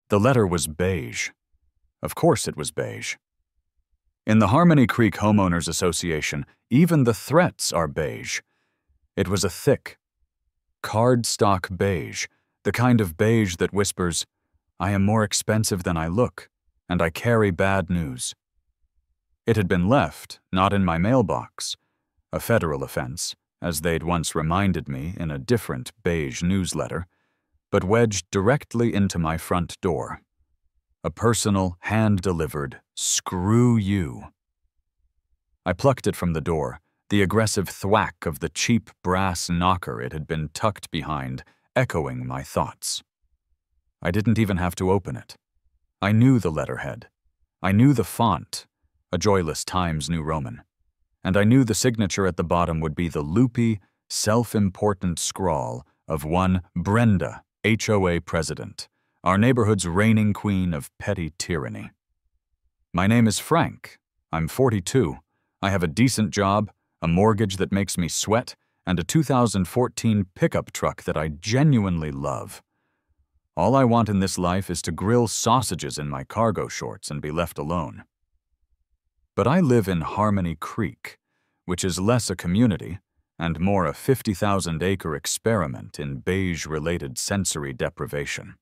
The letter was beige. Of course it was beige. In the Harmony Creek Homeowners Association, even the threats are beige. It was a thick, cardstock beige, the kind of beige that whispers, "I am more expensive than I look, and I carry bad news." It had been left, not in my mailbox, a federal offense, as they'd once reminded me in a different beige newsletter, but wedged directly into my front door. A personal, hand-delivered, "Screw you." I plucked it from the door, the aggressive thwack of the cheap brass knocker it had been tucked behind, echoing my thoughts. I didn't even have to open it. I knew the letterhead. I knew the font, a joyless Times New Roman, and I knew the signature at the bottom would be the loopy, self-important scrawl of one Brenda, HOA president, our neighborhood's reigning queen of petty tyranny. My name is Frank. I'm 42. I have a decent job, a mortgage that makes me sweat, and a 2014 pickup truck that I genuinely love. All I want in this life is to grill sausages in my cargo shorts and be left alone. But I live in Harmony Creek, which is less a community and more a 50,000-acre experiment in beige-related sensory deprivation.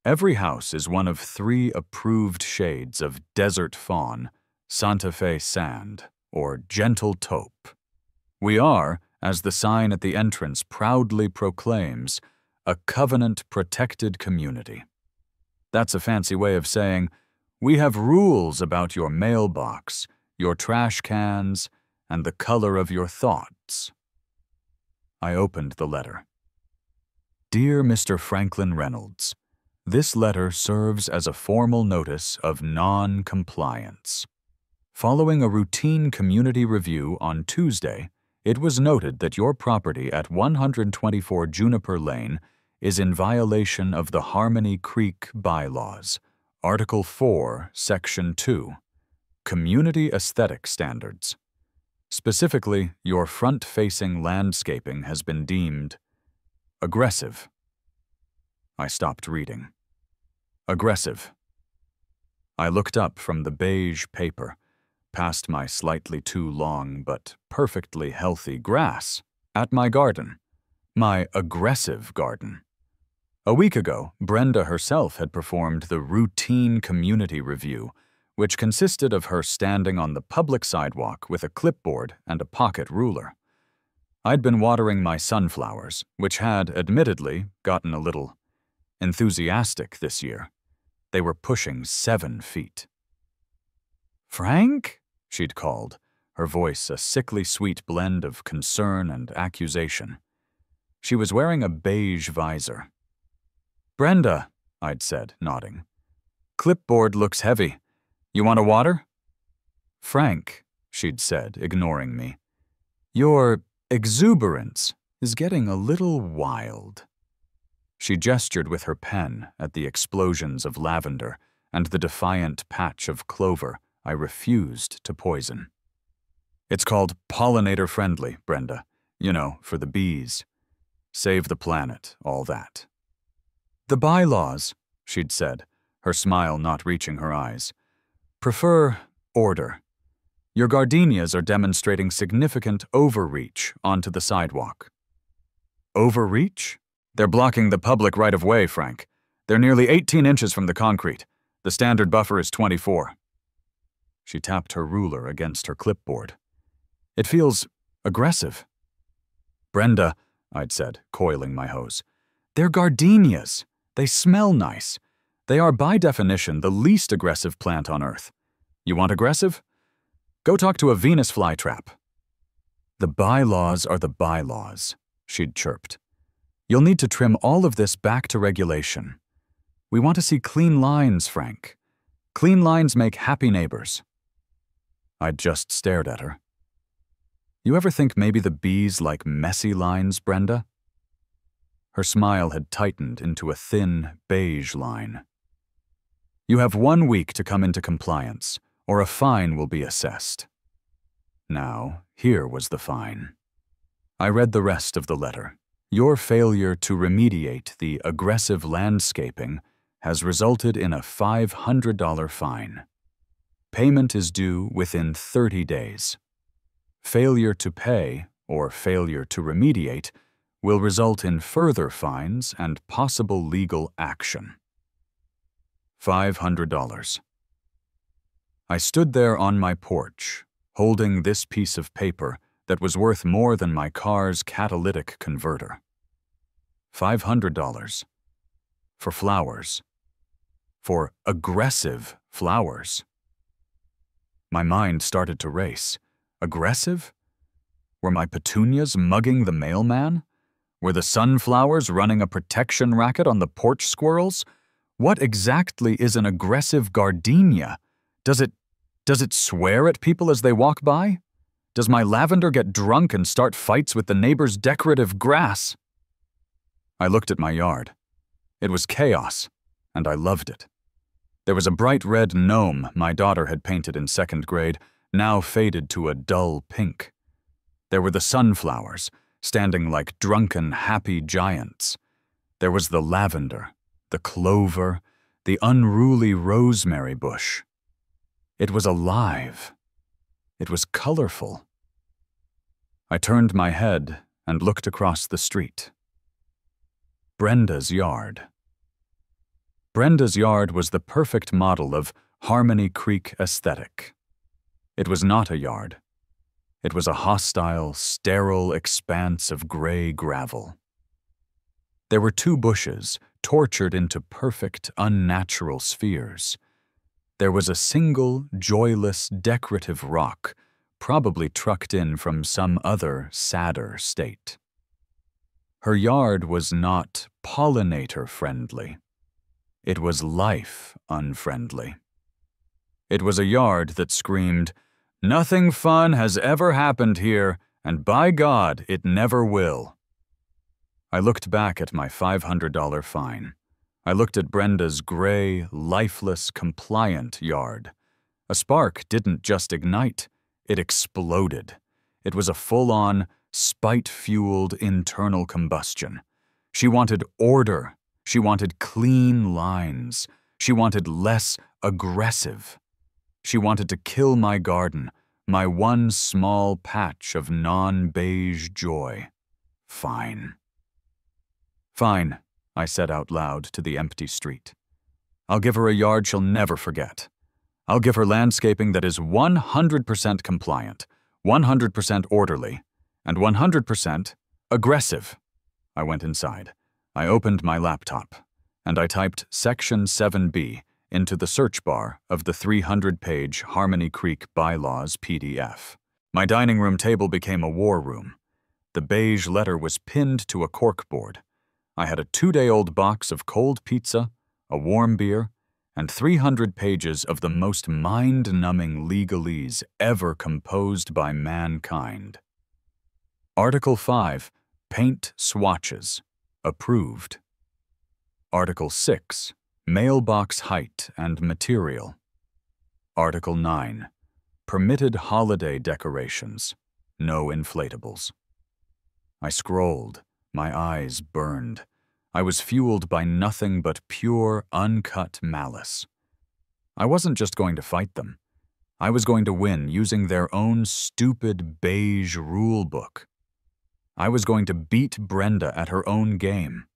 Every house is one of 3 approved shades of desert fawn, Santa Fe sand, or gentle taupe. We are, as the sign at the entrance proudly proclaims, a covenant-protected community. That's a fancy way of saying, we have rules about your mailbox, your trash cans, and the color of your thoughts. I opened the letter. Dear Mr. Franklin Reynolds, this letter serves as a formal notice of non-compliance. Following a routine community review on Tuesday, it was noted that your property at 124 Juniper Lane is in violation of the Harmony Creek bylaws, Article 4, Section 2, Community Aesthetic Standards. Specifically, your front-facing landscaping has been deemed aggressive. I stopped reading. Aggressive. I looked up from the beige paper, past my slightly too long but perfectly healthy grass, at my garden, my aggressive garden. A week ago, Brenda herself had performed the routine community review, which consisted of her standing on the public sidewalk with a clipboard and a pocket ruler. I'd been watering my sunflowers, which had, admittedly, gotten a little enthusiastic this year. They were pushing 7 feet. "Frank?" she'd called, her voice a sickly sweet blend of concern and accusation. She was wearing a beige visor. "Brenda," I'd said, nodding. "Clipboard looks heavy. You want a water?" "Frank," she'd said, ignoring me, "your exuberance is getting a little wild." She gestured with her pen at the explosions of lavender and the defiant patch of clover I refused to poison. "It's called pollinator-friendly, Brenda. You know, for the bees. Save the planet, all that." "The bylaws," she'd said, her smile not reaching her eyes, "prefer order. Your gardenias are demonstrating significant overreach onto the sidewalk." "Overreach? They're blocking the public right-of-way, Frank. They're nearly 18 inches from the concrete. The standard buffer is 24. She tapped her ruler against her clipboard. "It feels aggressive." "Brenda," I'd said, coiling my hose, "they're gardenias. They smell nice. They are, by definition, the least aggressive plant on Earth. You want aggressive? Go talk to a Venus flytrap." "The bylaws are the bylaws," she'd chirped. "You'll need to trim all of this back to regulation. We want to see clean lines, Frank. Clean lines make happy neighbors." I'd just stared at her. "You ever think maybe the bees like messy lines, Brenda?" Her smile had tightened into a thin, beige line. "You have 1 week to come into compliance, or a fine will be assessed." Now, here was the fine. I read the rest of the letter. Your failure to remediate the aggressive landscaping has resulted in a $500 fine. Payment is due within 30 days. Failure to pay or failure to remediate will result in further fines and possible legal action. $500. I stood there on my porch, holding this piece of paper that was worth more than my car's catalytic converter. $500. For flowers. For aggressive flowers. My mind started to race. Aggressive? Were my petunias mugging the mailman? Were the sunflowers running a protection racket on the porch squirrels? What exactly is an aggressive gardenia? Does it swear at people as they walk by? Does my lavender get drunk and start fights with the neighbor's decorative grass? I looked at my yard. It was chaos, and I loved it. There was a bright red gnome my daughter had painted in 2nd grade, now faded to a dull pink. There were the sunflowers, standing like drunken, happy giants. There was the lavender, the clover, the unruly rosemary bush. It was alive. It was colorful. I turned my head and looked across the street. Brenda's yard. Brenda's yard was the perfect model of Harmony Creek aesthetic. It was not a yard. It was a hostile, sterile expanse of gray gravel. There were 2 bushes, tortured into perfect, unnatural spheres. There was a single, joyless, decorative rock, probably trucked in from some other, sadder state. Her yard was not pollinator-friendly. It was life-unfriendly. It was a yard that screamed, "Nothing fun has ever happened here, and by God, it never will." I looked back at my $500 fine. I looked at Brenda's gray, lifeless, compliant yard. A spark didn't just ignite, it exploded. It was a full-on, spite-fueled internal combustion. She wanted order. She wanted clean lines. She wanted less aggressive. She wanted to kill my garden, my one small patch of non-beige joy. Fine. Fine, I said out loud to the empty street. I'll give her a yard she'll never forget. I'll give her landscaping that is 100% compliant, 100% orderly, and 100% aggressive. I went inside. I opened my laptop, and I typed Section 7B into the search bar of the 300-page Harmony Creek Bylaws PDF. My dining room table became a war room. The beige letter was pinned to a corkboard. I had a 2-day-old box of cold pizza, a warm beer, and 300 pages of the most mind-numbing legalese ever composed by mankind. Article 5, Paint Swatches. Approved. Article 6, Mailbox Height and Material. Article 9, Permitted Holiday Decorations. No inflatables. I scrolled. My eyes burned. I was fueled by nothing but pure, uncut malice. I wasn't just going to fight them. I was going to win using their own stupid beige rule book. I was going to beat Brenda at her own game.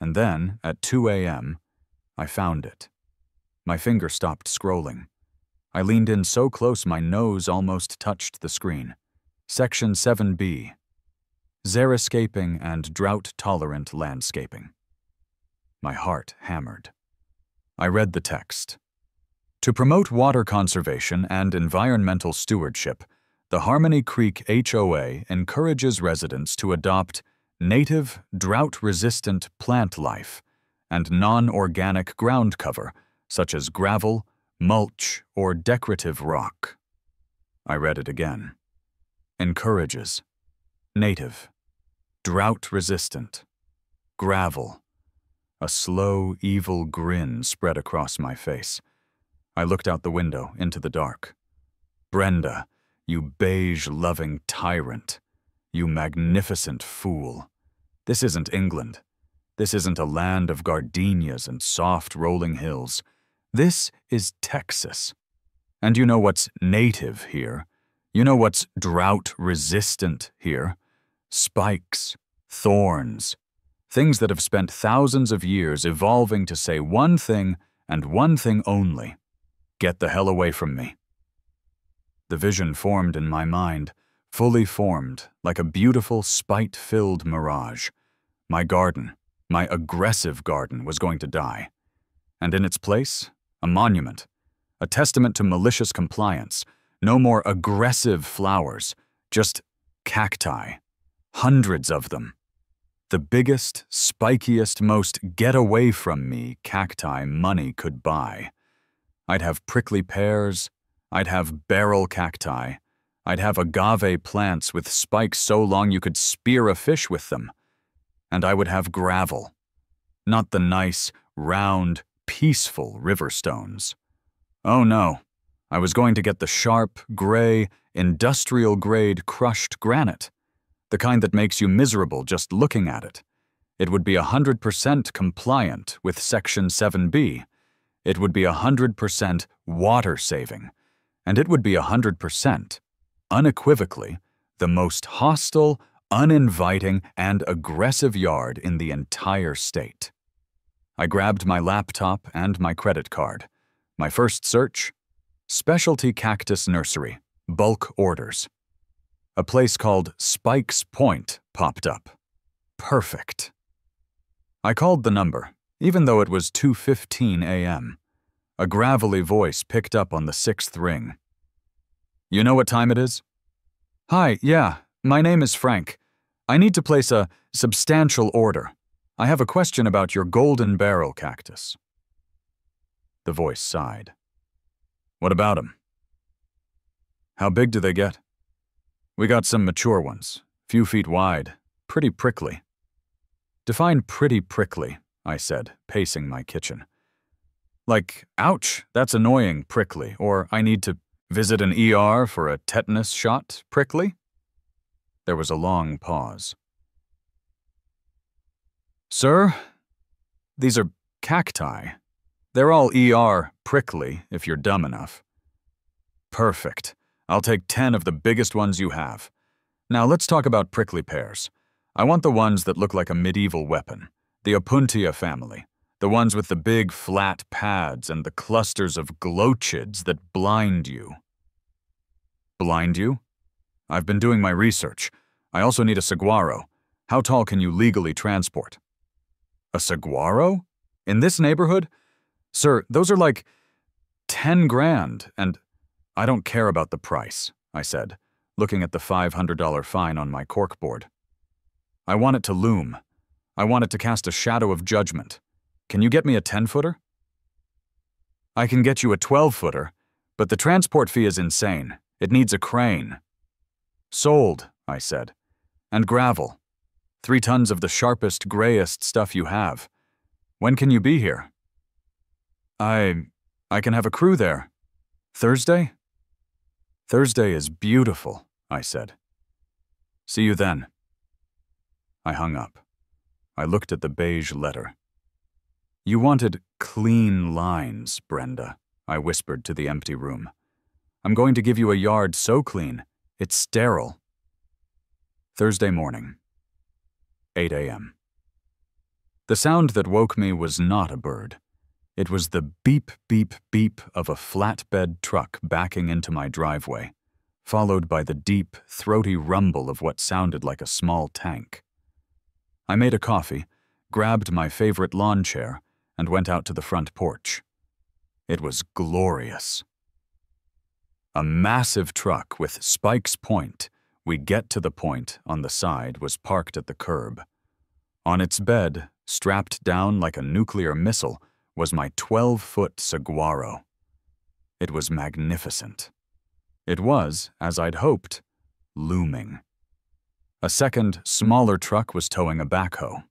And then, at 2 a.m., I found it. My finger stopped scrolling. I leaned in so close my nose almost touched the screen. Section 7B. Xeriscaping and drought-tolerant landscaping. My heart hammered. I read the text. To promote water conservation and environmental stewardship, the Harmony Creek HOA encourages residents to adopt native, drought-resistant plant life and non-organic ground cover, such as gravel, mulch, or decorative rock. I read it again. Encourages. Native. Drought-resistant. Gravel. A slow, evil grin spread across my face. I looked out the window into the dark. Brenda, you beige-loving tyrant. You magnificent fool. This isn't England. This isn't a land of gardenias and soft rolling hills. This is Texas. And you know what's native here. You know what's drought-resistant here. Spikes, thorns, things that have spent thousands of years evolving to say one thing and one thing only. Get the hell away from me. The vision formed in my mind, fully formed, like a beautiful, spite-filled mirage. My garden, my aggressive garden, was going to die. And in its place, a monument, a testament to malicious compliance. No more aggressive flowers, just cacti. Hundreds of them. The biggest, spikiest, most get-away-from-me cacti money could buy. I'd have prickly pears, I'd have barrel cacti, I'd have agave plants with spikes so long you could spear a fish with them. And I would have gravel. Not the nice, round, peaceful river stones. Oh no, I was going to get the sharp, gray, industrial-grade crushed granite. The kind that makes you miserable just looking at it. It would be 100% compliant with Section 7B. It would be 100% water-saving. And it would be 100%, unequivocally, the most hostile, uninviting, and aggressive yard in the entire state. I grabbed my laptop and my credit card. My first search? Specialty Cactus Nursery, bulk orders. A place called Spike's Point popped up. Perfect. I called the number, even though it was 2:15 a.m. A gravelly voice picked up on the 6th ring. You know what time it is? Hi, yeah, my name is Frank. I need to place a substantial order. I have a question about your golden barrel cactus. The voice sighed. What about 'em? How big do they get? We got some mature ones, few feet wide, pretty prickly. Define pretty prickly, I said, pacing my kitchen. Like, ouch, that's annoying prickly, or I need to visit an ER for a tetanus shot prickly? There was a long pause. Sir, these are cacti. They're all ER prickly, if you're dumb enough. Perfect. I'll take 10 of the biggest ones you have. Now let's talk about prickly pears. I want the ones that look like a medieval weapon, the Opuntia family, the ones with the big flat pads and the clusters of glochids that blind you. Blind you? I've been doing my research. I also need a saguaro. How tall can you legally transport? A saguaro? In this neighborhood? Sir, those are like 10 grand, and I don't care about the price, I said, looking at the $500 fine on my corkboard. I want it to loom. I want it to cast a shadow of judgment. Can you get me a 10-footer? I can get you a 12-footer, but the transport fee is insane. It needs a crane. Sold, I said. And gravel. 3 tons of the sharpest, grayest stuff you have. When can you be here? I can have a crew there. Thursday? Thursday is beautiful, I said. See you then. I hung up. I looked at the beige letter. You wanted clean lines, Brenda, I whispered to the empty room. I'm going to give you a yard so clean, it's sterile. Thursday morning, 8 a.m. The sound that woke me was not a bird. It was the beep, beep, beep of a flatbed truck backing into my driveway, followed by the deep, throaty rumble of what sounded like a small tank. I made a coffee, grabbed my favorite lawn chair, and went out to the front porch. It was glorious. A massive truck with Spike's Point, we get to the point on the side, was parked at the curb. On its bed, strapped down like a nuclear missile, was my 12-foot saguaro. It was magnificent. It was, as I'd hoped, looming. A second, smaller truck was towing a backhoe.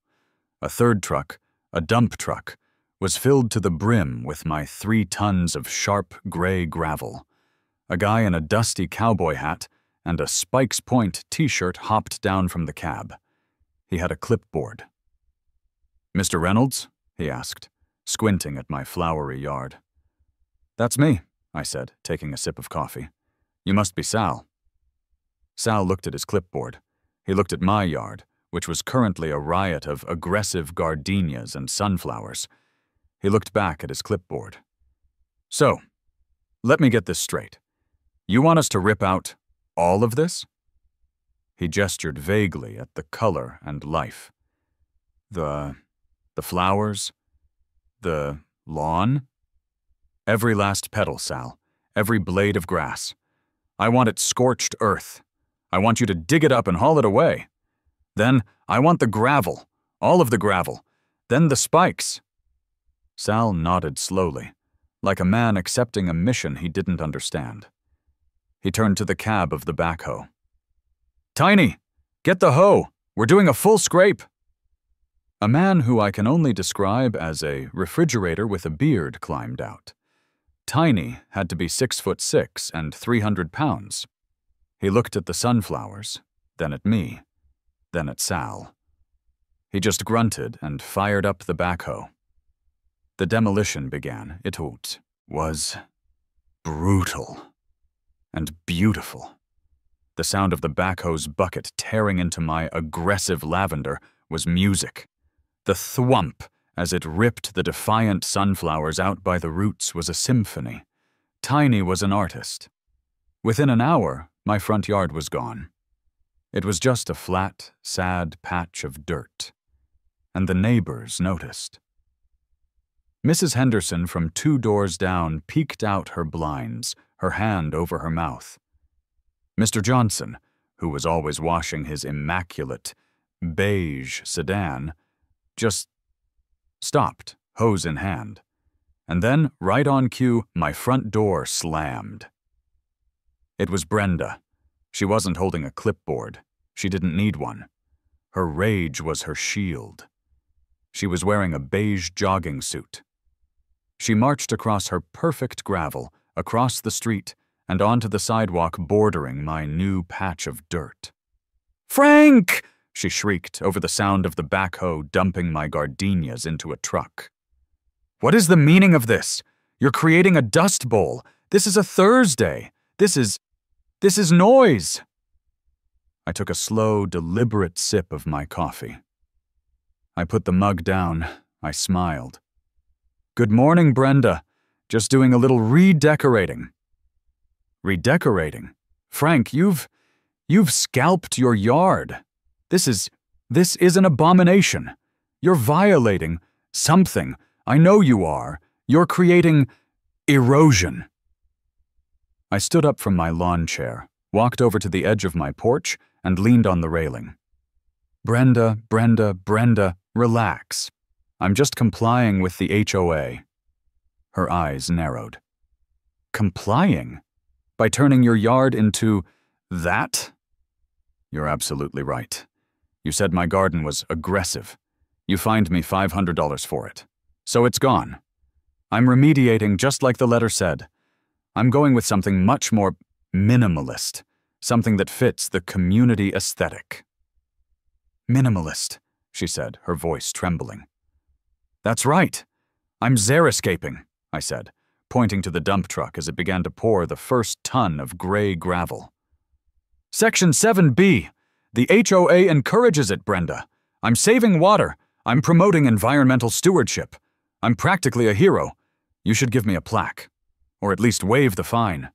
A third truck, a dump truck, was filled to the brim with my 3 tons of sharp gray gravel. A guy in a dusty cowboy hat and a Spike's Point t-shirt hopped down from the cab. He had a clipboard. "Mr. Reynolds?" he asked, squinting at my flowery yard. "That's me," I said, taking a sip of coffee. "You must be Sal." Sal looked at his clipboard. He looked at my yard, which was currently a riot of aggressive gardenias and sunflowers. He looked back at his clipboard. "So, let me get this straight. You want us to rip out all of this?" He gestured vaguely at the color and life. The flowers? The lawn? "Every last petal, Sal. Every blade of grass. I want it scorched earth. I want you to dig it up and haul it away. Then, I want the gravel. All of the gravel. Then the spikes." Sal nodded slowly, like a man accepting a mission he didn't understand. He turned to the cab of the backhoe. "Tiny, get the hoe. We're doing a full scrape." A man who I can only describe as a refrigerator with a beard climbed out. Tiny had to be 6'6" and 300 pounds. He looked at the sunflowers, then at me, then at Sal. He just grunted and fired up the backhoe. The demolition began. It was brutal and beautiful. The sound of the backhoe's bucket tearing into my aggressive lavender was music. The thwump as it ripped the defiant sunflowers out by the roots was a symphony. Tiny was an artist. Within an hour, my front yard was gone. It was just a flat, sad patch of dirt. And the neighbors noticed. Mrs. Henderson from 2 doors down peeked out her blinds, her hand over her mouth. Mr. Johnson, who was always washing his immaculate, beige sedan, just stopped, hose in hand. And then, right on cue, my front door slammed. It was Brenda. She wasn't holding a clipboard. She didn't need one. Her rage was her shield. She was wearing a beige jogging suit. She marched across her perfect gravel, across the street, and onto the sidewalk bordering my new patch of dirt. "Frank!" she shrieked over the sound of the backhoe dumping my gardenias into a truck. "What is the meaning of this? You're creating a dust bowl. This is a Thursday. This is noise." I took a slow, deliberate sip of my coffee. I put the mug down. I smiled. "Good morning, Brenda. Just doing a little redecorating." "Redecorating? Frank, you've scalped your yard. This is an abomination. You're violating something. I know you are. You're creating erosion." I stood up from my lawn chair, walked over to the edge of my porch, and leaned on the railing. "Brenda, relax. I'm just complying with the HOA." Her eyes narrowed. "Complying? By turning your yard into that?" "You're absolutely right. You said my garden was aggressive. You fined me $500 for it. So it's gone. I'm remediating just like the letter said. I'm going with something much more minimalist, something that fits the community aesthetic." "Minimalist," she said, her voice trembling. "That's right. I'm xeriscaping," I said, pointing to the dump truck as it began to pour the first ton of gray gravel. "Section 7B. The HOA encourages it, Brenda. I'm saving water. I'm promoting environmental stewardship. I'm practically a hero. You should give me a plaque. Or at least waive the fine."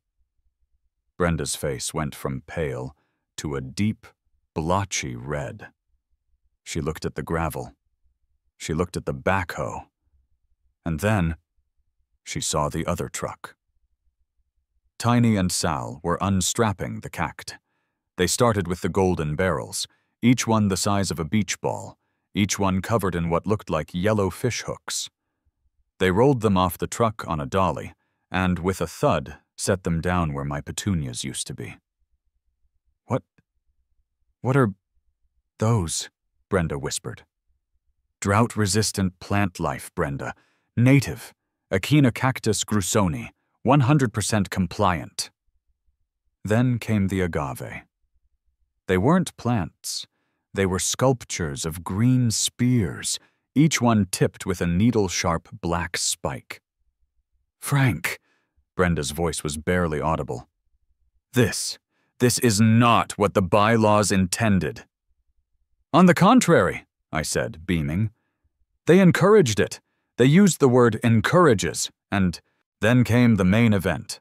Brenda's face went from pale to a deep, blotchy red. She looked at the gravel. She looked at the backhoe. And then, she saw the other truck. Tiny and Sal were unstrapping the Cacti. They started with the golden barrels, each one the size of a beach ball, each one covered in what looked like yellow fish hooks. They rolled them off the truck on a dolly, and with a thud, set them down where my petunias used to be. What are those?" Brenda whispered. "Drought-resistant plant life, Brenda. Native. Echinocactus grusoni. 100% compliant." Then came the agave. They weren't plants. They were sculptures of green spears, each one tipped with a needle-sharp black spike. "Frank," Brenda's voice was barely audible. This is not what the bylaws intended." "On the contrary," I said, beaming. "They encouraged it. They used the word encourages, and then came the main event."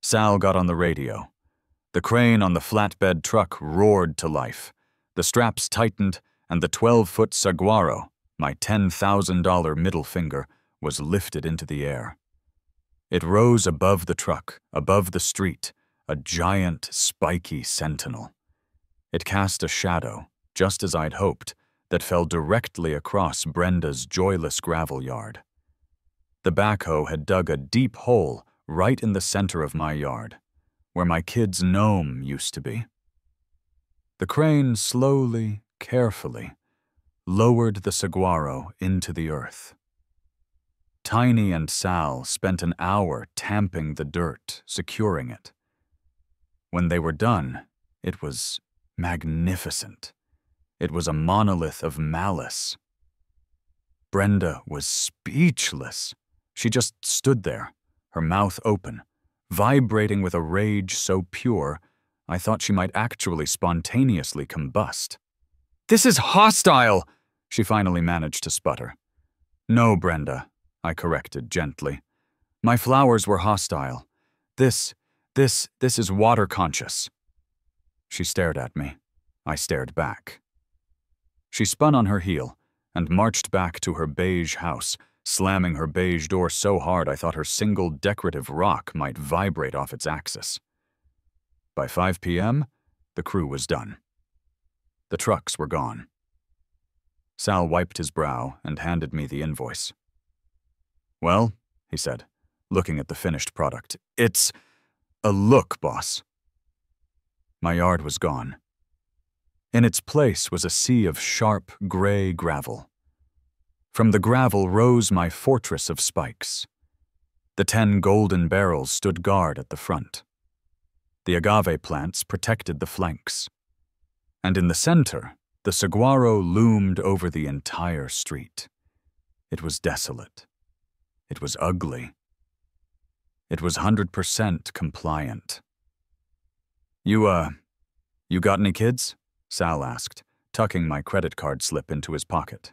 Sal got on the radio. The crane on the flatbed truck roared to life. The straps tightened, and the 12-foot saguaro, my $10,000 middle finger, was lifted into the air. It rose above the truck, above the street, a giant, spiky sentinel. It cast a shadow, just as I'd hoped, that fell directly across Brenda's joyless gravel yard. The backhoe had dug a deep hole right in the center of my yard, where my kid's gnome used to be. The crane slowly, carefully, lowered the saguaro into the earth. Tiny and Sal spent an hour tamping the dirt, securing it. When they were done, it was magnificent. It was a monolith of malice. Brenda was speechless. She just stood there, her mouth open, vibrating with a rage so pure, I thought she might actually spontaneously combust. "This is hostile," she finally managed to sputter. "No, Brenda," I corrected gently. "My flowers were hostile. This is water conscious." She stared at me. I stared back. She spun on her heel and marched back to her beige house, slamming her beige door so hard I thought her single decorative rock might vibrate off its axis. By 5 p.m., the crew was done. The trucks were gone. Sal wiped his brow and handed me the invoice. "Well," he said, looking at the finished product, "it's a look, boss." My yard was gone. In its place was a sea of sharp, gray gravel. From the gravel rose my fortress of spikes. The 10 golden barrels stood guard at the front. The agave plants protected the flanks. And in the center, the saguaro loomed over the entire street. It was desolate. It was ugly. It was 100% compliant. You got any kids?" Sal asked, tucking my credit card slip into his pocket.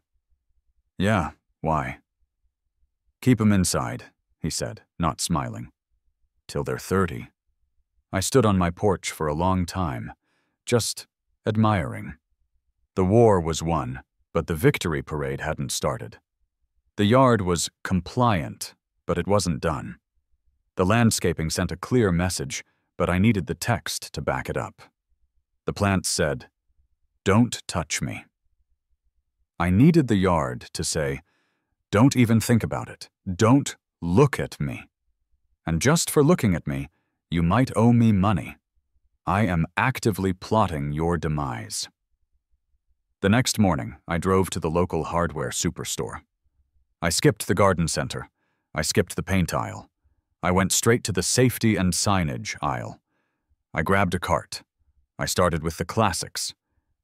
"Yeah, why?" "Keep 'em inside," he said, not smiling. "Till they're 30. I stood on my porch for a long time, just admiring. The war was won, but the victory parade hadn't started. The yard was compliant, but it wasn't done. The landscaping sent a clear message, but I needed the text to back it up. The plants said, "Don't touch me." I needed the yard to say, "Don't even think about it. Don't look at me. And just for looking at me, you might owe me money. I am actively plotting your demise." The next morning, I drove to the local hardware superstore. I skipped the garden center. I skipped the paint aisle. I went straight to the safety and signage aisle. I grabbed a cart. I started with the classics.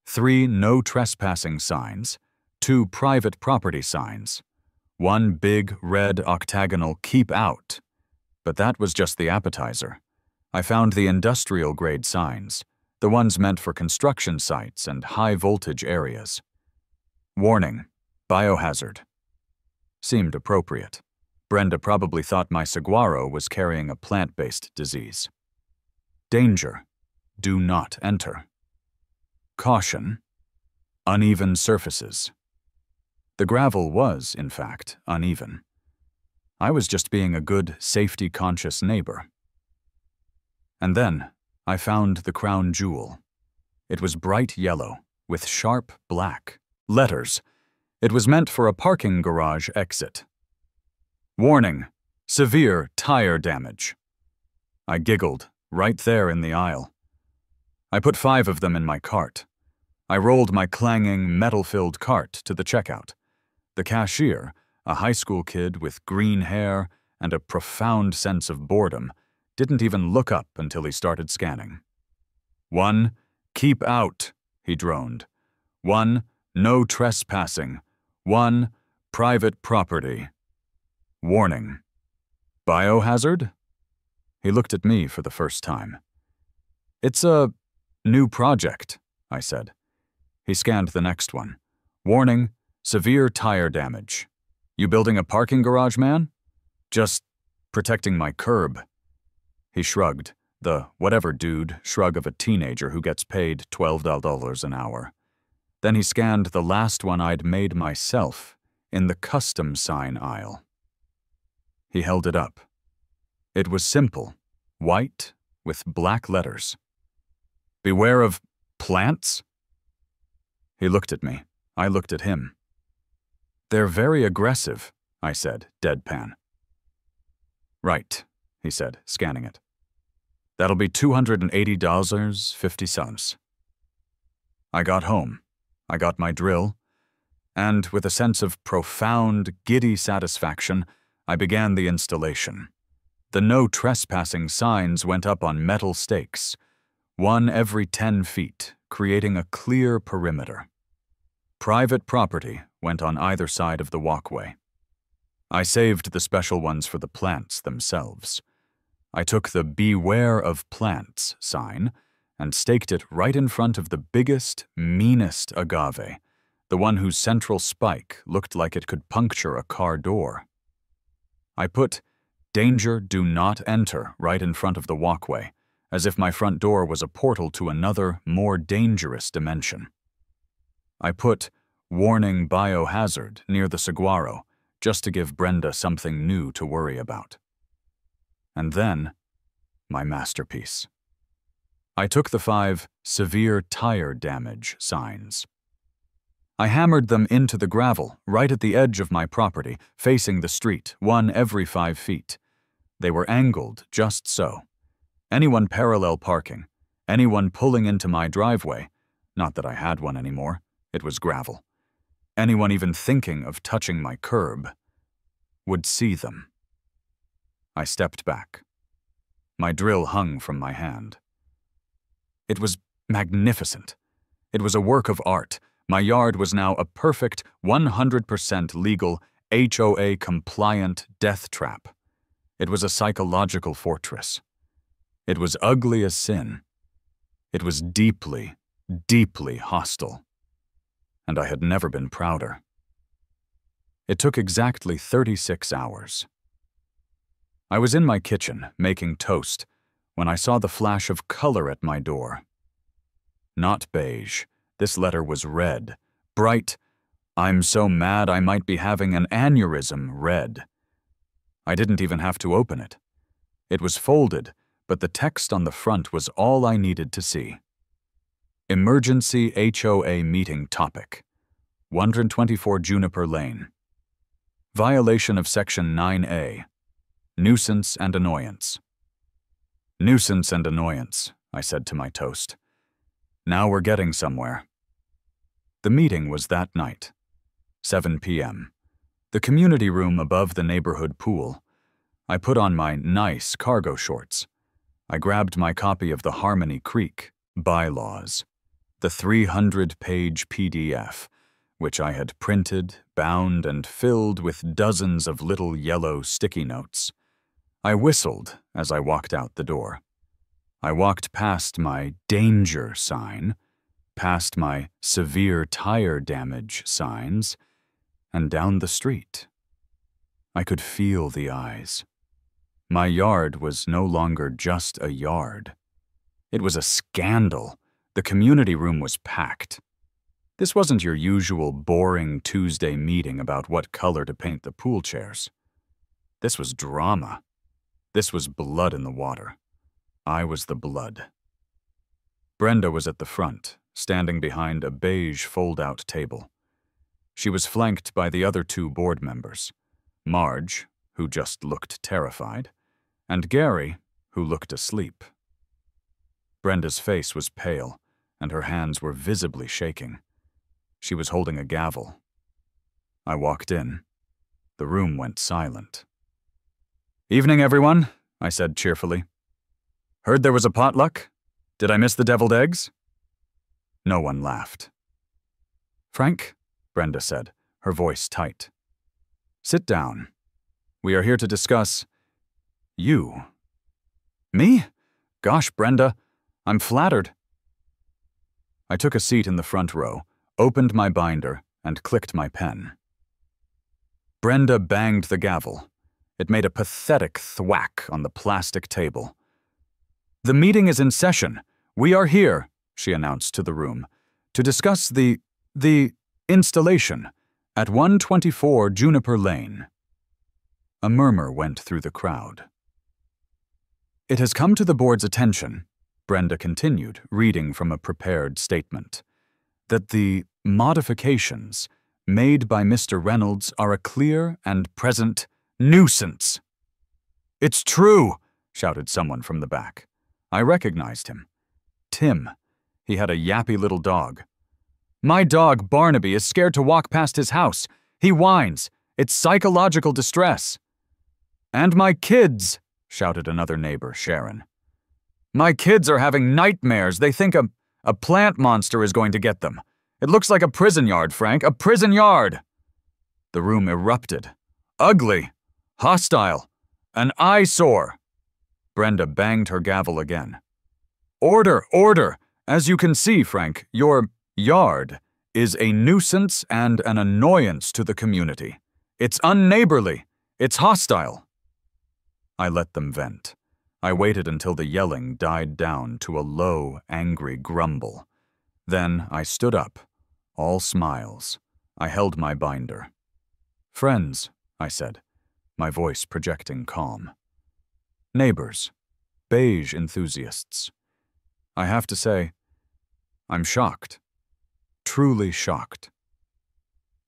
3 no trespassing signs, 2 private property signs, 1 big red octagonal keep out. But that was just the appetizer. I found the industrial-grade signs, the ones meant for construction sites and high-voltage areas. Warning, biohazard. Seemed appropriate. Brenda probably thought my saguaro was carrying a plant-based disease. Danger, do not enter. Caution, uneven surfaces. The gravel was, in fact, uneven. I was just being a good, safety-conscious neighbor. And then, I found the crown jewel. It was bright yellow, with sharp black letters. It was meant for a parking garage exit. Warning, severe tire damage. I giggled, right there in the aisle. I put 5 of them in my cart. I rolled my clanging, metal-filled cart to the checkout. The cashier, a high school kid with green hair and a profound sense of boredom, didn't even look up until he started scanning. 1, keep out, he droned. 1, no trespassing. 1, Private property. Warning. Biohazard? He looked at me for the first time. It's a new project, I said. He scanned the next one. Warning, severe tire damage. You building a parking garage, man? Just protecting my curb. He shrugged, the whatever dude shrug of a teenager who gets paid $12 an hour. Then he scanned the last one I'd made myself in the custom sign aisle. He held it up. It was simple, white with black letters. Beware of plants? He looked at me. I looked at him. They're very aggressive, I said, deadpan. Right, he said, scanning it. That'll be $280.50. I got home. I got my drill, and with a sense of profound, giddy satisfaction, I began the installation. The no trespassing signs went up on metal stakes, one every 10 feet, creating a clear perimeter. Private property went on either side of the walkway. I saved the special ones for the plants themselves. I took the Beware of Plants sign and staked it right in front of the biggest, meanest agave, the one whose central spike looked like it could puncture a car door. I put Danger Do Not Enter right in front of the walkway, as if my front door was a portal to another, more dangerous dimension. I put Warning Biohazard near the saguaro, just to give Brenda something new to worry about. And then, my masterpiece. I took the 5 Severe Tire Damage signs. I hammered them into the gravel, right at the edge of my property, facing the street, one every 5 feet. They were angled just so. Anyone parallel parking, anyone pulling into my driveway, not that I had one anymore, it was gravel, anyone even thinking of touching my curb, would see them. I stepped back. My drill hung from my hand. It was magnificent. It was a work of art. My yard was now a perfect, 100% legal, HOA-compliant death trap. It was a psychological fortress. It was ugly as sin. It was deeply, deeply hostile. And I had never been prouder. It took exactly 36 hours. I was in my kitchen, making toast, when I saw the flash of color at my door. Not beige. This letter was red. Bright, I'm so mad I might be having an aneurysm red. I didn't even have to open it. It was folded, but the text on the front was all I needed to see. Emergency HOA meeting topic. 124 Juniper Lane. Violation of Section 9A. Nuisance and annoyance. Nuisance and annoyance, I said to my toast. Now we're getting somewhere. The meeting was that night. 7 p.m. The community room above the neighborhood pool. I put on my nice cargo shorts. I grabbed my copy of the Harmony Creek bylaws, the 300-page PDF, which I had printed, bound, and filled with dozens of little yellow sticky notes. I whistled as I walked out the door. I walked past my danger sign, past my severe tire damage signs, and down the street. I could feel the eyes. My yard was no longer just a yard. It was a scandal. The community room was packed. This wasn't your usual boring Tuesday meeting about what color to paint the pool chairs. This was drama. This was blood in the water. I was the blood. Brenda was at the front, standing behind a beige fold-out table. She was flanked by the other 2 board members, Marge, who just looked terrified, and Gary, who looked asleep. Brenda's face was pale, and her hands were visibly shaking. She was holding a gavel. I walked in. The room went silent. "Evening, everyone," I said cheerfully. "Heard there was a potluck? Did I miss the deviled eggs?" No one laughed. "Frank," Brenda said, her voice tight, Sit down. We are here to discuss you. Me? Gosh, Brenda, I'm flattered. I took a seat in the front row, opened my binder, and clicked my pen. Brenda banged the gavel. It made a pathetic thwack on the plastic table. "The meeting is in session. We are here," she announced to the room, "to discuss the installation at 124 Juniper Lane." A murmur went through the crowd. "It has come to the board's attention," Brenda continued, reading from a prepared statement, "that the modifications made by Mr. Reynolds are a clear and present nuisance." "It's true," shouted someone from the back. I recognized him. Tim. He had a yappy little dog. "My dog, Barnaby, is scared to walk past his house. He whines. It's psychological distress." "And my kids," shouted another neighbor, Sharon. "My kids are having nightmares. They think a plant monster is going to get them. It looks like a prison yard, Frank, a prison yard." The room erupted. "Ugly. Hostile. An eyesore." Brenda banged her gavel again. "Order, order! As you can see, Frank, your yard is a nuisance and an annoyance to the community. It's unneighborly. It's hostile." I let them vent. I waited until the yelling died down to a low, angry grumble. Then I stood up, all smiles. I held my binder. "Friends," I said, my voice projecting calm. "Neighbors, beige enthusiasts. I have to say, I'm shocked. Truly shocked."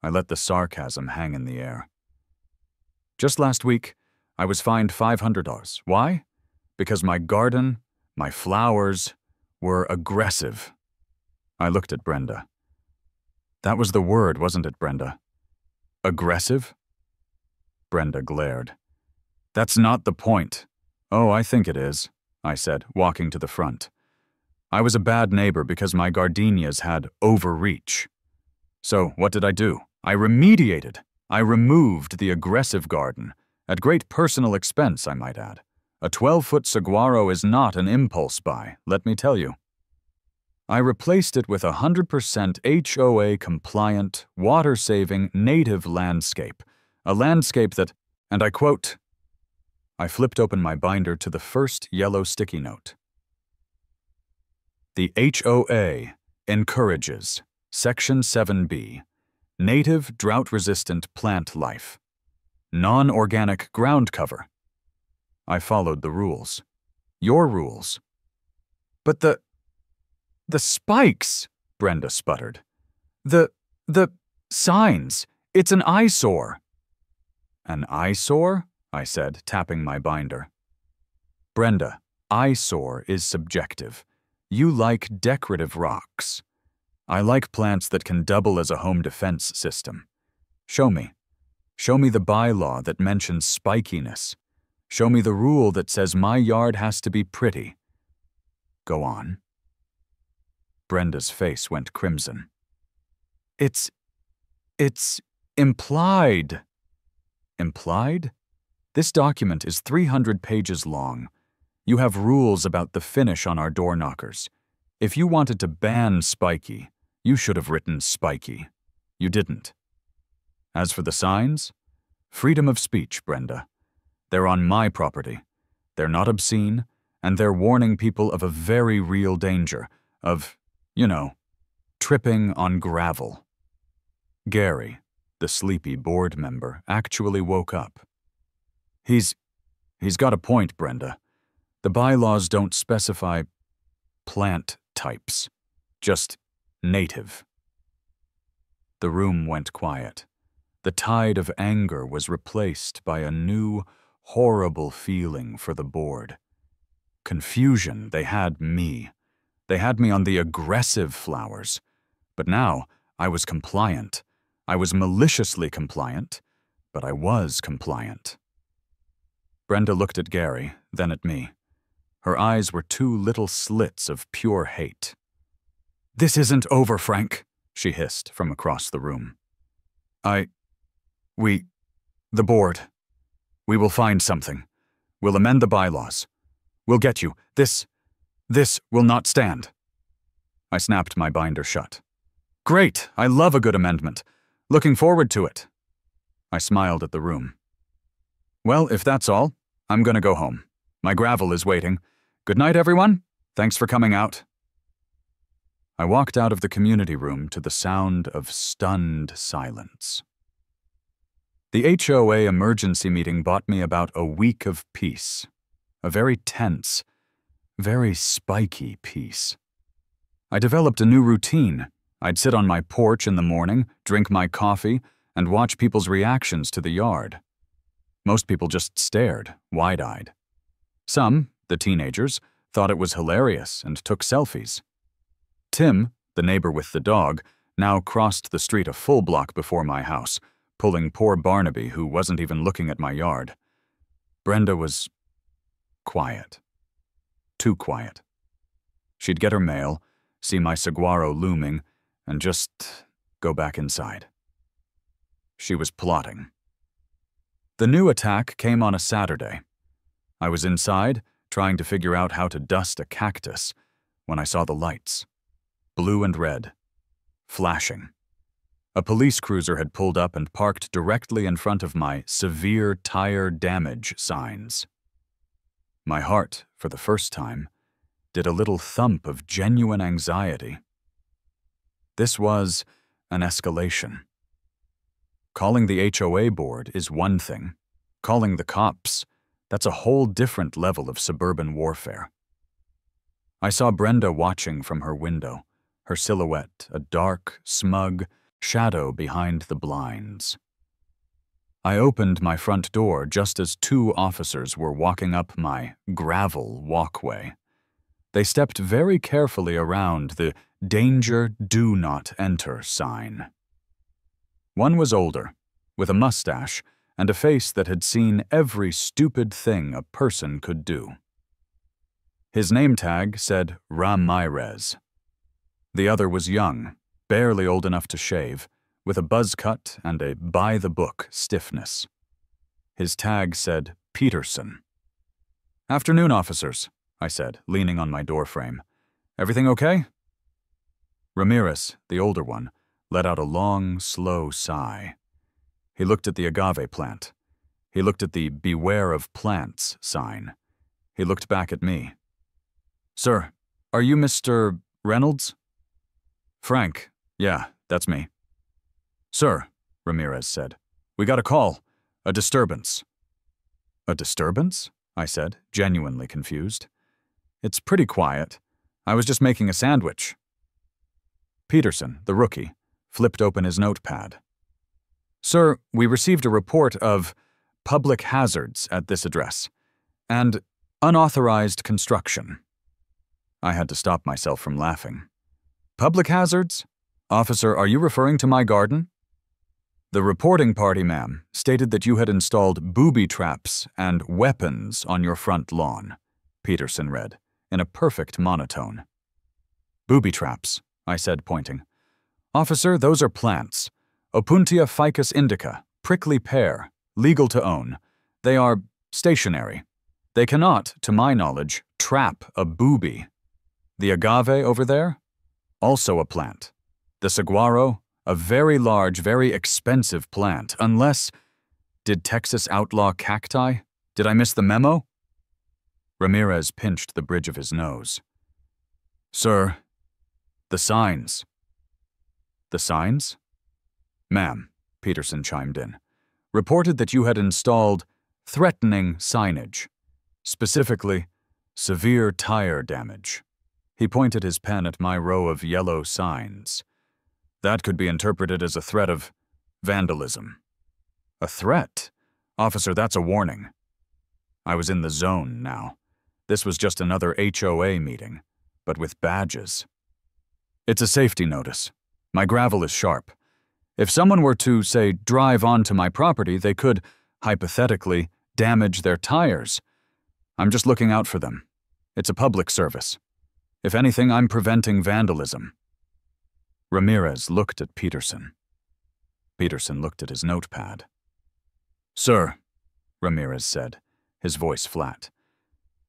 I let the sarcasm hang in the air. "Just last week, I was fined $500. Why? Because my garden, my flowers, were aggressive." I looked at Brenda. "That was the word, wasn't it, Brenda? Aggressive?" Brenda glared. "That's not the point." "Oh, I think it is," I said, walking to the front. "I was a bad neighbor because my gardenias had overreach. So what did I do? I remediated. I removed the aggressive garden, at great personal expense, I might add. A 12-foot saguaro is not an impulse buy, let me tell you. I replaced it with a 100% HOA-compliant, water-saving, native landscape, a landscape that, and I quote, I flipped open my binder to the first yellow sticky note. "The HOA encourages, Section 7B, native drought-resistant plant life, non-organic ground cover." I followed the rules. Your rules. "But the spikes," Brenda sputtered. The signs. It's an eyesore." "An eyesore?" I said, tapping my binder. "Brenda, eyesore is subjective. You like decorative rocks. I like plants that can double as a home defense system. Show me. Show me the bylaw that mentions spikiness. Show me the rule that says my yard has to be pretty. Go on." Brenda's face went crimson. It's implied." "Implied? This document is 300 pages long. You have rules about the finish on our door knockers. If you wanted to ban spiky, you should have written spiky. You didn't. As for the signs, freedom of speech, Brenda. They're on my property. They're not obscene, and they're warning people of a very real danger, of, tripping on gravel." Gary, the sleepy board member, actually woke up. He's got a point, Brenda. The bylaws don't specify plant types, just native." The room went quiet. The tide of anger was replaced by a new, horrible feeling for the board. Confusion, they had me. They had me on the aggressive flowers. But now, I was compliant. I was maliciously compliant, but I was compliant. Brenda looked at Gary, then at me. Her eyes were two little slits of pure hate. "This isn't over, Frank," she hissed from across the room. The board. We will find something. We'll amend the bylaws. We'll get you. This will not stand. I snapped my binder shut. Great! I love a good amendment. Looking forward to it. I smiled at the room. Well, if that's all, I'm gonna go home. My gravel is waiting. Good night, everyone. Thanks for coming out. I walked out of the community room to the sound of stunned silence. The HOA emergency meeting bought me about a week of peace. A very tense, very spiky peace. I developed a new routine. I'd sit on my porch in the morning, drink my coffee, and watch people's reactions to the yard. Most people just stared, wide-eyed. Some, the teenagers, thought it was hilarious and took selfies. Tim, the neighbor with the dog, now crossed the street a full block before my house, pulling poor Barnaby, who wasn't even looking at my yard. Brenda was quiet. Too quiet. She'd get her mail, see my saguaro looming, and just go back inside. She was plotting. The new attack came on a Saturday. I was inside, trying to figure out how to dust a cactus, when I saw the lights. Blue and red. Flashing. A police cruiser had pulled up and parked directly in front of my severe tire damage signs. My heart, for the first time, did a little thump of genuine anxiety. This was an escalation. Calling the HOA board is one thing. Calling the cops, that's a whole different level of suburban warfare. I saw Brenda watching from her window, her silhouette a dark, smug shadow behind the blinds. I opened my front door just as 2 officers were walking up my gravel walkway. They stepped very carefully around the "Danger, Do Not Enter" sign. One was older, with a mustache and a face that had seen every stupid thing a person could do. His name tag said Ramirez. The other was young, barely old enough to shave, with a buzz cut and a by-the-book stiffness. His tag said Peterson. "Afternoon, officers," I said, leaning on my doorframe. "Everything okay?" Ramirez, the older one, let out a long, slow sigh. He looked at the agave plant. He looked at the "Beware of Plants" sign. He looked back at me. "Sir, are you Mr. Reynolds?" "Frank. Yeah, that's me." "Sir," Ramirez said, "we got a call. A disturbance." "A disturbance?" I said, genuinely confused. "It's pretty quiet. I was just making a sandwich." Peterson, the rookie, flipped open his notepad. "Sir, we received a report of public hazards at this address, and unauthorized construction." I had to stop myself from laughing. "Public hazards? Officer, are you referring to my garden?" "The reporting party, ma'am, stated that you had installed booby traps and weapons on your front lawn," Peterson read, in a perfect monotone. "Booby traps," I said, pointing. "Officer, those are plants. Opuntia ficus indica, prickly pear, legal to own. They are stationary. They cannot, to my knowledge, trap a booby. The agave over there? Also a plant. The saguaro? A very large, very expensive plant, unless— Did Texas outlaw cacti? Did I miss the memo?" Ramirez pinched the bridge of his nose. "Sir, the signs." "The signs?" "Ma'am," Peterson chimed in, "reported that you had installed threatening signage, specifically severe tire damage." He pointed his pen at my row of yellow signs. "That could be interpreted as a threat of vandalism." "A threat? Officer, that's a warning." I was in the zone now. This was just another HOA meeting, but with badges. "It's a safety notice. My gravel is sharp. If someone were to, say, drive onto my property, they could, hypothetically, damage their tires. I'm just looking out for them. It's a public service. If anything, I'm preventing vandalism." Ramirez looked at Peterson. Peterson looked at his notepad. Sir, Ramirez said, his voice flat,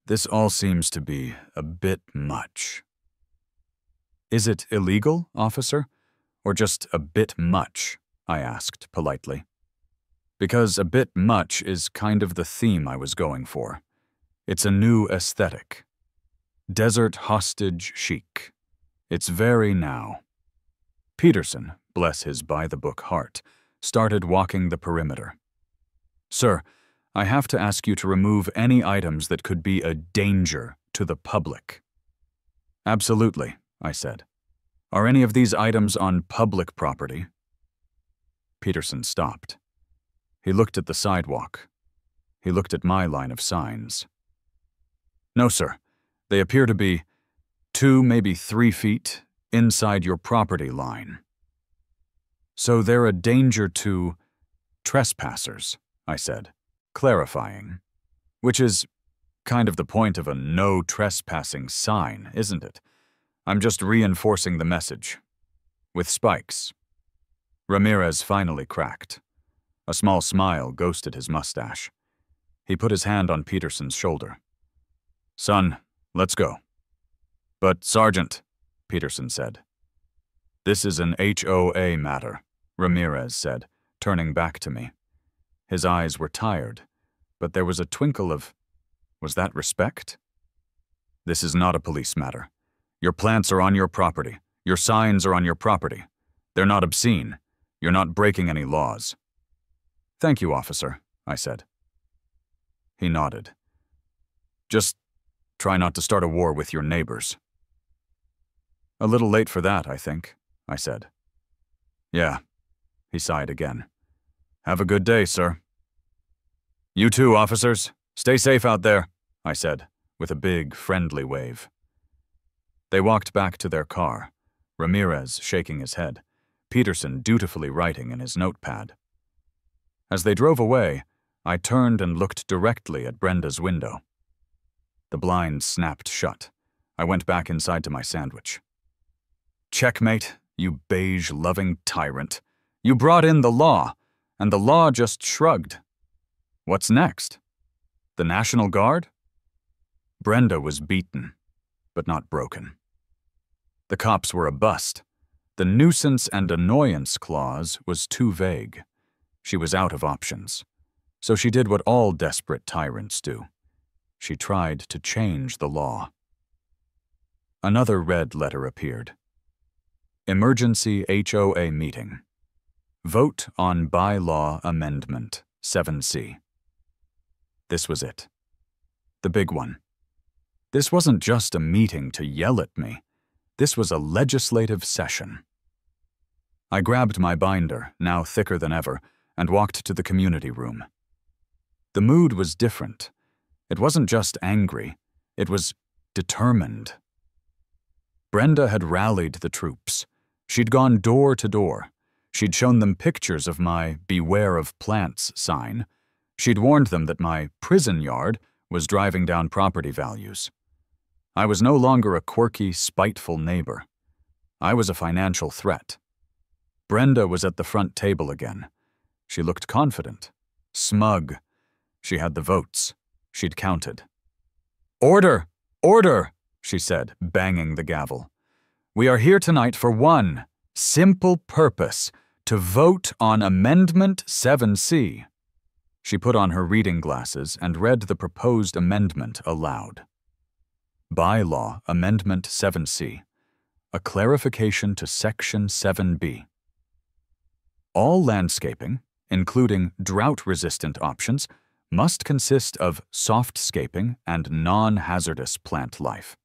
this all seems to be a bit much. Is it illegal, officer? Or just a bit much? I asked politely. Because a bit much is kind of the theme I was going for. It's a new aesthetic. Desert hostage chic. It's very now. Peterson, bless his by-the-book heart, started walking the perimeter. Sir, I have to ask you to remove any items that could be a danger to the public. Absolutely, I said. Are any of these items on public property? Peterson stopped. He looked at the sidewalk. He looked at my line of signs. No, sir. They appear to be 2, maybe 3 feet inside your property line. So they're a danger to trespassers, I said, clarifying. Which is kind of the point of a no trespassing sign, isn't it? I'm just reinforcing the message. With spikes. Ramirez finally cracked. A small smile ghosted his mustache. He put his hand on Peterson's shoulder. Son, let's go. But, Sergeant, Peterson said. This is an HOA matter, Ramirez said, turning back to me. His eyes were tired, but there was a twinkle of, was that respect? This is not a police matter. Your plants are on your property. Your signs are on your property. They're not obscene. You're not breaking any laws. Thank you, officer, I said. He nodded. Just try not to start a war with your neighbors. A little late for that, I think, I said. Yeah, he sighed again. Have a good day, sir. You too, officers. Stay safe out there, I said, with a big, friendly wave. They walked back to their car, Ramirez shaking his head, Peterson dutifully writing in his notepad. As they drove away, I turned and looked directly at Brenda's window. The blinds snapped shut. I went back inside to my sandwich. Checkmate, you beige-loving tyrant. You brought in the law, and the law just shrugged. What's next? The National Guard? Brenda was beaten, but not broken. The cops were a bust. The nuisance and annoyance clause was too vague. She was out of options. So she did what all desperate tyrants do. She tried to change the law. Another red letter appeared. Emergency HOA meeting. Vote on bylaw amendment 7C. This was it. The big one. This wasn't just a meeting to yell at me. This was a legislative session. I grabbed my binder, now thicker than ever, and walked to the community room. The mood was different. It wasn't just angry. It was determined. Brenda had rallied the troops. She'd gone door to door. She'd shown them pictures of my "Beware of Plants" sign. She'd warned them that my prison yard was driving down property values. I was no longer a quirky, spiteful neighbor. I was a financial threat. Brenda was at the front table again. She looked confident, smug. She had the votes. She'd counted. Order! Order! She said, banging the gavel. We are here tonight for one simple purpose, to vote on Amendment 7C. She put on her reading glasses and read the proposed amendment aloud. Bylaw Amendment 7C, a clarification to Section 7B. All landscaping, including drought-resistant options, must consist of softscaping and non-hazardous plant life.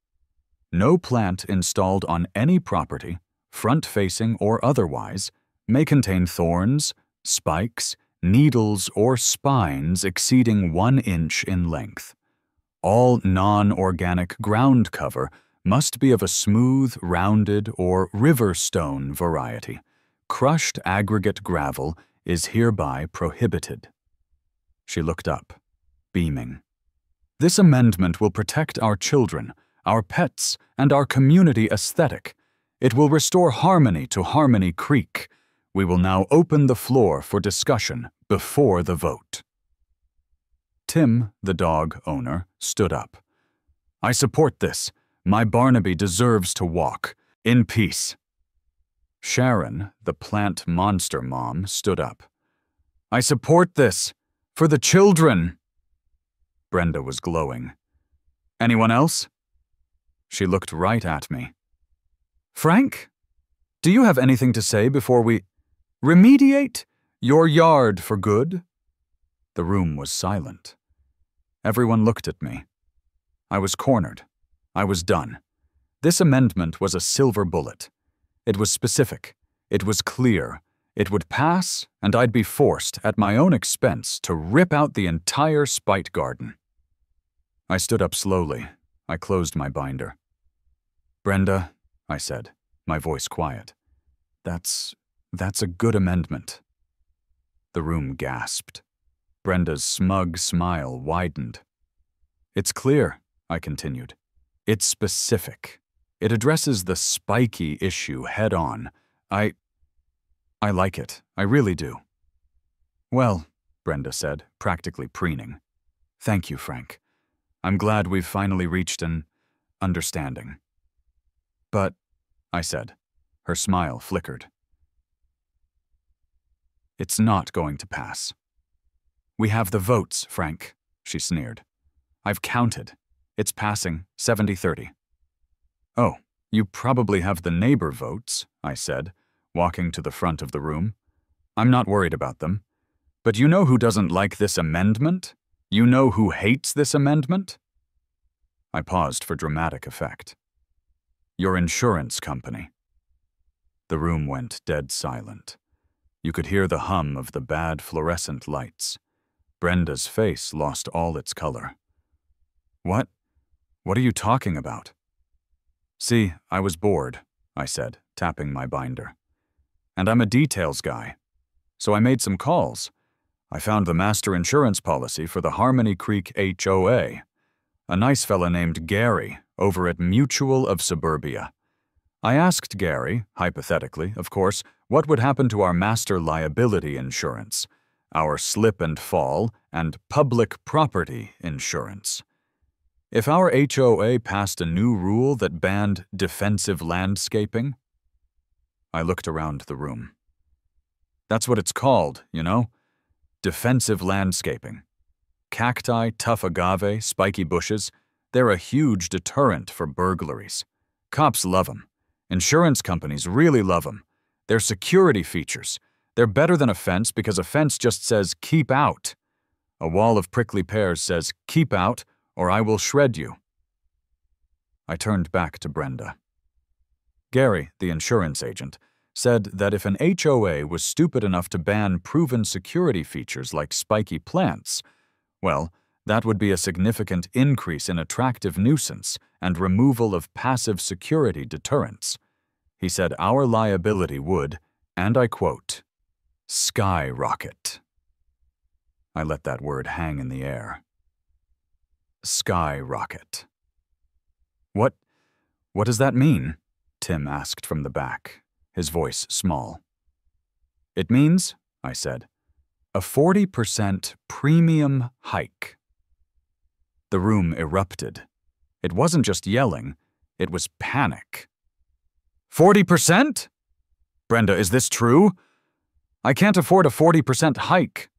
No plant installed on any property, front-facing or otherwise, may contain thorns, spikes, needles, or spines exceeding 1 inch in length. All non-organic ground cover must be of a smooth, rounded, or river stone variety. Crushed aggregate gravel is hereby prohibited. She looked up, beaming. This amendment will protect our children, our pets, and our community aesthetic. It will restore harmony to Harmony Creek. We will now open the floor for discussion before the vote. Tim, the dog owner, stood up. "I support this. My Barnaby deserves to walk. In peace." Sharon, the plant monster mom, stood up. "I support this. For the children." Brenda was glowing. "Anyone else?" She looked right at me. "Frank, do you have anything to say before we remediate your yard for good?" The room was silent. Everyone looked at me. I was cornered. I was done. This amendment was a silver bullet. It was specific. It was clear. It would pass, and I'd be forced, at my own expense, to rip out the entire spite garden. I stood up slowly. I closed my binder. "Brenda," I said, my voice quiet, That's a good amendment." The room gasped. Brenda's smug smile widened. "It's clear," I continued. "It's specific. It addresses the spiky issue head on. I like it. I really do." "Well," Brenda said, practically preening. "Thank you, Frank. I'm glad we've finally reached an understanding." "But," I said. Her smile flickered. "It's not going to pass." "We have the votes, Frank," she sneered. "I've counted. It's passing 70-30. "Oh, you probably have the neighbor votes," I said, walking to the front of the room. "I'm not worried about them. But you know who doesn't like this amendment? You know who hates this amendment?" I paused for dramatic effect. "Your insurance company." The room went dead silent. You could hear the hum of the bad fluorescent lights. Brenda's face lost all its color. What are you talking about?" "See, I was bored," I said, tapping my binder. "And I'm a details guy. So I made some calls. I found the master insurance policy for the Harmony Creek HOA. A nice fella named Gary over at Mutual of Suburbia. I asked Gary, hypothetically, of course, what would happen to our master liability insurance, our slip and fall, and public property insurance. If our HOA passed a new rule that banned defensive landscaping?" I looked around the room. "That's what it's called, you know? Defensive landscaping. Cacti, tough agave, spiky bushes, they're a huge deterrent for burglaries. Cops love them. Insurance companies really love them. They're security features. They're better than a fence because a fence just says, 'Keep out.' A wall of prickly pears says, 'Keep out, or I will shred you.'" I turned back to Brenda. "Gary, the insurance agent, said that if an HOA was stupid enough to ban proven security features like spiky plants, well, that would be a significant increase in attractive nuisance and removal of passive security deterrents. He said our liability would, and I quote, skyrocket." I let that word hang in the air. Skyrocket. What does that mean?" Tim asked from the back, his voice small. "It means," I said, "a 40% premium hike." The room erupted. It wasn't just yelling, it was panic. 40%? Brenda, is this true? I can't afford a 40% hike.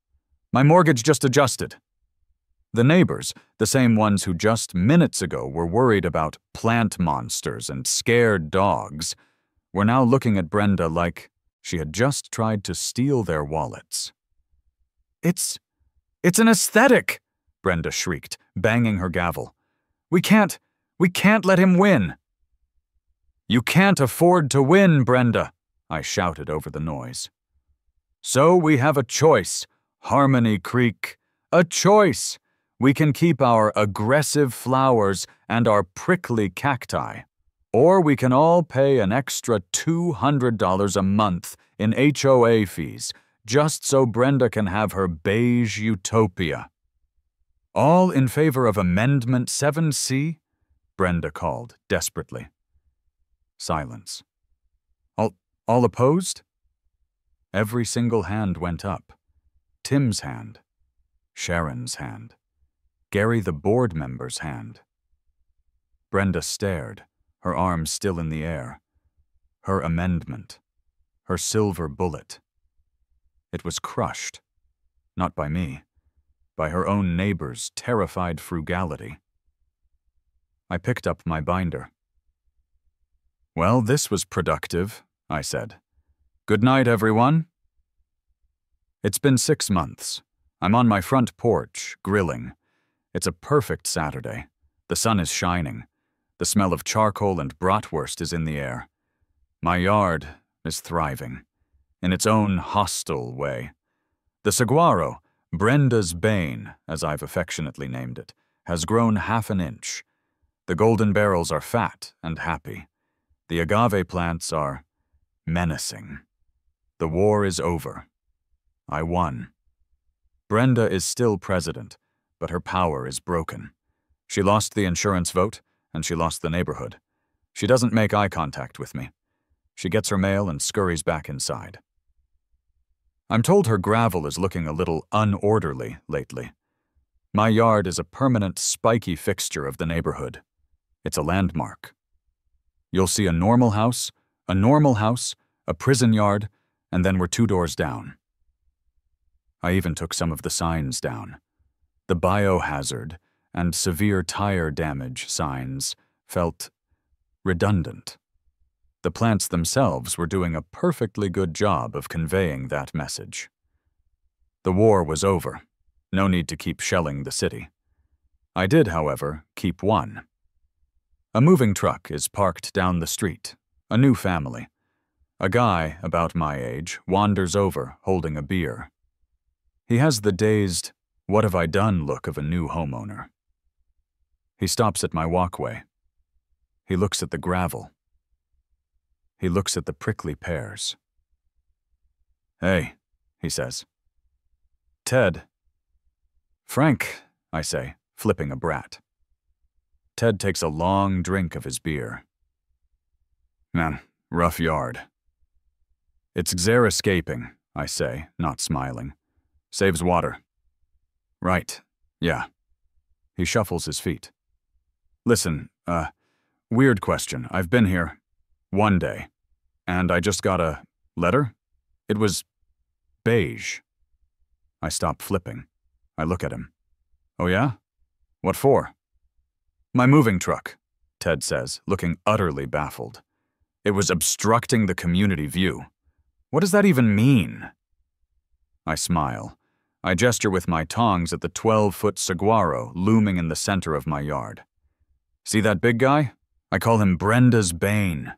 My mortgage just adjusted." The neighbors, the same ones who just minutes ago were worried about plant monsters and scared dogs, were now looking at Brenda like she had just tried to steal their wallets. It's an aesthetic," Brenda shrieked, banging her gavel. We can't let him win." "You can't afford to win, Brenda," I shouted over the noise. "So we have a choice, Harmony Creek, a choice. We can keep our aggressive flowers and our prickly cacti, or we can all pay an extra $200 a month in HOA fees just so Brenda can have her beige utopia." "All in favor of Amendment 7C? Brenda called desperately. Silence. All opposed?" Every single hand went up. Tim's hand. Sharon's hand. Gary the board member's hand. Brenda stared, her arms still in the air. Her amendment. Her silver bullet. It was crushed. Not by me. By her own neighbor's terrified frugality. I picked up my binder. "Well, this was productive," I said. "Good night, everyone." It's been 6 months. I'm on my front porch, grilling. It's a perfect Saturday. The sun is shining. The smell of charcoal and bratwurst is in the air. My yard is thriving, in its own hostile way. The saguaro, Brenda's bane, as I've affectionately named it, has grown half an inch. The golden barrels are fat and happy. The agave plants are menacing. The war is over. I won. Brenda is still president, but her power is broken. She lost the insurance vote, and she lost the neighborhood. She doesn't make eye contact with me. She gets her mail and scurries back inside. I'm told her gravel is looking a little unorderly lately. My yard is a permanent spiky fixture of the neighborhood. It's a landmark. You'll see a normal house, a prison yard, and then we're 2 doors down. I even took some of the signs down. The biohazard and severe tire damage signs felt redundant. The plants themselves were doing a perfectly good job of conveying that message. The war was over. No need to keep shelling the city. I did, however, keep one. A moving truck is parked down the street, a new family. A guy, about my age, wanders over holding a beer. He has the dazed, "What have I done?" look of a new homeowner. He stops at my walkway. He looks at the gravel. He looks at the prickly pears. "Hey," he says. "Ted." "Frank," I say, flipping a brat. Ted takes a long drink of his beer. "Man, rough yard." "It's xeriscaping," I say, not smiling. "Saves water." "Right, yeah." He shuffles his feet. "Listen, weird question. I've been here 1 day, and I just got a letter. It was beige." I stop flipping. I look at him. "Oh yeah? What for?" "My moving truck," Ted says, looking utterly baffled. "It was obstructing the community view." "What does that even mean?" I smile. I gesture with my tongs at the 12-foot saguaro looming in the center of my yard. "See that big guy? I call him Brenda's bane."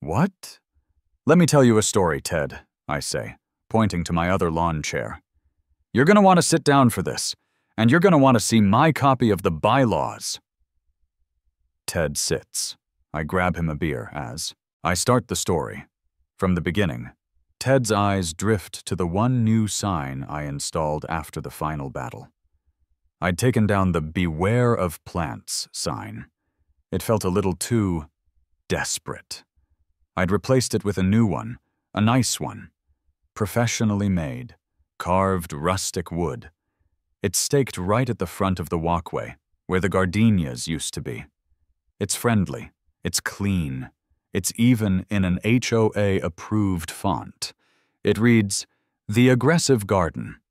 "What?" "Let me tell you a story, Ted," I say, pointing to my other lawn chair. "You're going to want to sit down for this, and you're going to want to see my copy of the bylaws." Ted sits. I grab him a beer as I start the story. From the beginning, Ted's eyes drift to the one new sign I installed after the final battle. I'd taken down the "Beware of Plants" sign. It felt a little too desperate. I'd replaced it with a new one, a nice one, professionally made, carved rustic wood. It's staked right at the front of the walkway, where the gardenias used to be. It's friendly, it's clean, it's even in an HOA-approved font. It reads, "The Aggressive Garden."